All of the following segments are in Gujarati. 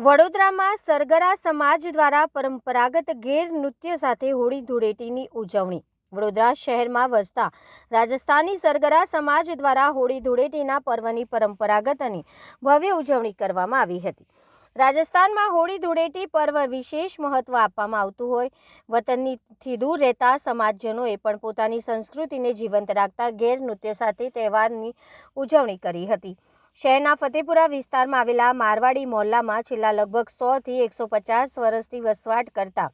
વડોદરામાં સરગરા સમાજ દ્વારા પરંપરાગત ગેર નૃત્ય સાથે હોળી ધૂળેટીની ઉજવણી। વડોદરા શહેરમાં વસતા રાજસ્થાની સરગરા સમાજ દ્વારા હોળી ધૂળેટીના પર્વની પરંપરાગત અને ભવ્ય ઉજવણી કરવામાં આવી હતી। રાજસ્થાનમાં હોળી ધૂળેટી પર્વ વિશેષ મહત્વ આપવામાં આવતું હોય વતનથી દૂર રહેતા સમાજજનોએ પણ પોતાની સંસ્કૃતિને જીવંત રાખતા ગેર નૃત્ય સાથે તહેવારની ઉજવણી કરી હતી। શહેરના ફતેપુરા વિસ્તારમાં આવેલા મારવાડી મોહલ્લામાં છેલ્લા લગભગ 100 થી 150 વર્ષથી વસવાટ કરતા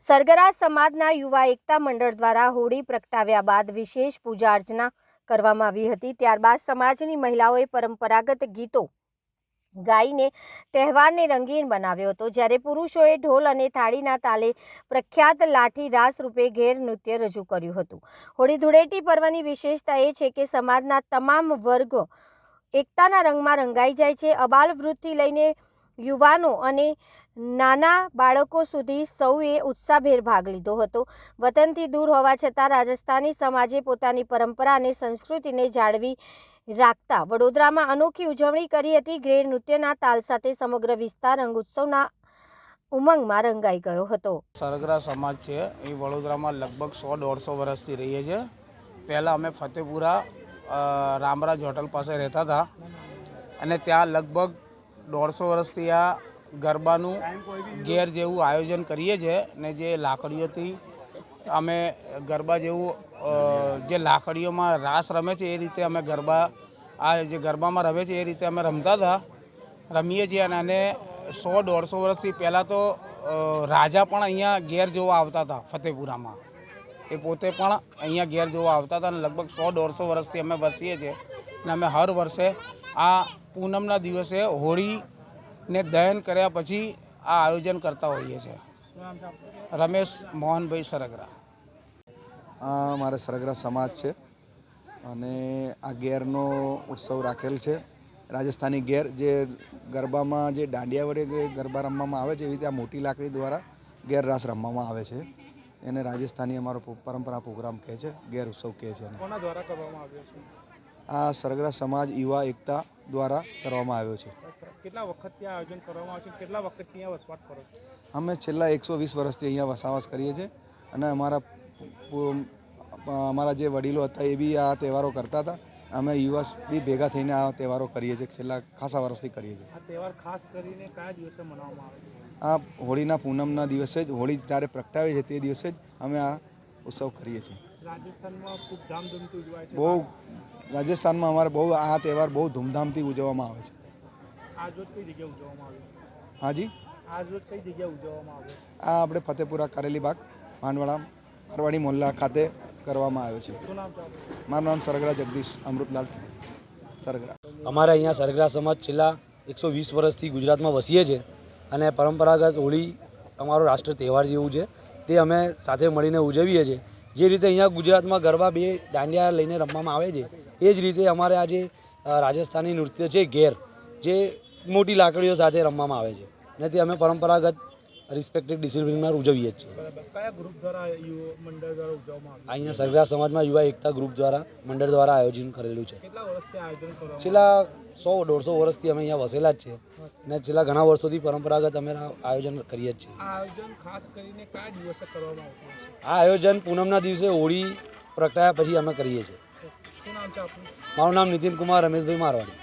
સરગરા સમાજના યુવા એકતા મંડળ દ્વારા હોળી પ્રગટાવ્યા બાદ વિશેષ પૂજા અર્ચના કરવામાં આવી હતી। ત્યારબાદ સમાજની મહિલાઓએ પરંપરાગત ગીતો ગાઈને તહેવારને રંગીન બનાવ્યો હતો, જ્યારે પુરુષોએ ઢોલ અને થાળીના તાલે પ્રખ્યાત લાઠી રાસ રૂપે ગેર નૃત્ય રજૂ કર્યું હતું। હોળી ધૂળેટી પર્વની વિશેષતા એ છે કે સમાજના તમામ વર્ગો એકતાના રંગમાં રંગાઈ જાય છે। અબાલ વૃદ્ધથી લઈને યુવાનો અને નાના બાળકો સુધી સૌએ ઉત્સાહભેર ભાગ લીધો હતો। વતનથી દૂર હોવા છતાં રાજસ્થાની સમાજે પોતાની પરંપરા અને સંસ્કૃતિને જાળવી રાખતા વડોદરામાં અનોખી ઉજવણી કરી હતી। ગેર નૃત્યના તાલ સાથે સમગ્ર વિસ્તાર રંગ ઉત્સવના ઉમંગમાં રંગાઈ ગયો હતો। સરગરા સમાજ છે એ વડોદરામાં લગભગ 100-150 વર્ષથી રહીએ છીએ। પહેલાં અમે ફતેપુરા રામરાજ હોટલ પાસે રહેતા હતા અને ત્યાં લગભગ 150 વર્ષથી આ ગરબાનું ગેર જેવું આયોજન કરીએ છીએ ને જે લાકડીઓથી અમે ગરબા જેવું જે લાકડીઓમાં રાસ રમે છે એ રીતે અમે ગરબા આ જે ગરબામાં રમે છે એ રીતે અમે રમીએ છીએ। અને 100-150 વર્ષથી પહેલાં તો રાજા પણ અહીંયા ગેર જોવા આવતા હતા ફતેપુરામાં, એ પોતે પણ અહીંયા ઘેર જોવા આવતા હતા અને લગભગ 100-150 વર્ષથી અમે વસીએ છીએ અને અમે હર વર્ષે આ પૂનમના દિવસે હોળીને દહન કર્યા પછી આ આયોજન કરતા હોઈએ છીએ। રમેશ મોહનભાઈ સરગરા। આ મારે સરગરા સમાજ છે અને આ ગેરનો ઉત્સવ રાખેલ છે। રાજસ્થાની ગેર જે ગરબામાં જે દાંડિયા વડે ગરબા રમવામાં આવે છે એવી રીતે આ મોટી લાકડી દ્વારા ગેર રાસ રમવામાં આવે છે। એને રાજસ્થાની અમારો પરંપરા પ્રોગ્રામ કહે છે, ગેર ઉત્સવ કહે છે। કોના દ્વારા કરવામાં આવ્યો છે? આ સરગરા સમાજ યુવા એકતા દ્વારા કરવામાં આવ્યો છે। કેટલા વખતથી આયોજન કરવામાં આવે છે? કેટલા વખતથી અહીંયા વસવાટ કરો છો? અમે છેલ્લા 120 વર્ષથી અહીંયા વસવાટ કરીએ છીએ અને અમારા જે વડીલો હતા એ બી આ તહેવારો કરતા હતા। અમે યુવા બી ભેગા થઈને આ તહેવારો કરીએ છીએ, છેલ્લા ખાસા વર્ષથી કરીએ છીએ। આ તહેવાર ખાસ કરીને કયા દિવસે મનાવવામાં આવે છે? આ હોળીના પૂનમના દિવસે જ, હોળી જ્યારે પ્રગટાવે છે તે દિવસે જ અમે આ ઉત્સવ કરીએ છીએ। રાજસ્થાનમાં ખૂબ ધામધૂમથી ઉજવાય છે? રાજસ્થાનમાં અમારે બહુ આ તહેવાર બહુ ધૂમધામથી ઉજવવામાં આવે છે। આજ રોજ કઈ જગ્યાએ ઉજવવામાં આવે છે? હાજી, આજ રોજ કઈ જગ્યાએ ઉજવવામાં આવે છે? આ આપણે ફતેપુરા કારેલી બાગ મારવાડી મોહલ્લા ખાતે કરવામાં આવ્યો છે। શું નામ છે આપનું? મારું નામ સરગરા જગદીશ અમૃતલાલ સરગરા। અમારે અહીંયા સરગરા સમાજ છેલ્લા 120 વર્ષથી ગુજરાતમાં વસીએ છીએ અને પરંપરાગત હોળી અમારો રાષ્ટ્ર તહેવાર જેવું છે, તે અમે સાથે મળીને ઉજવીએ છીએ। જે રીતે અહીંયા ગુજરાતમાં ગરબા બે દાંડિયા લઈને રમવામાં આવે છે એ જ રીતે અમારે આ જે રાજસ્થાની નૃત્ય છે ગેર, જે મોટી લાકડીઓ સાથે રમવામાં આવે છે અને તે અમે પરંપરાગત રિસ્પેક્ટેડ ડિસિપ્લિનમાં ઉજવીએ છીએ। કયા ગ્રુપ દ્વારા મંડળ દ્વારા ઉજવવામાં આવે? અહીંયા સરગરા સમાજમાં યુવા એકતા ગ્રુપ દ્વારા મંડળ દ્વારા આયોજન કરેલું છે। કેટલા વર્ષથી આયોજન કરવામાં? છેલ્લા 100-150 વર્ષથી અમે અહીંયા વસેલા જ છીએ અને છેલ્લા ઘણા વર્ષોથી પરંપરાગત અમે આયોજન કરીએ જ છીએ। આ આયોજન ખાસ કરીને કયા દિવસે કરવામાં આવતું હોય છે? આ આયોજન પૂનમના દિવસે હોળી પ્રગટાયા પછી અમે કરીએ છીએ। શું નામ છે આપનું? મારું નામ નીતિન કુમાર રમેશભાઈ મારવાડી।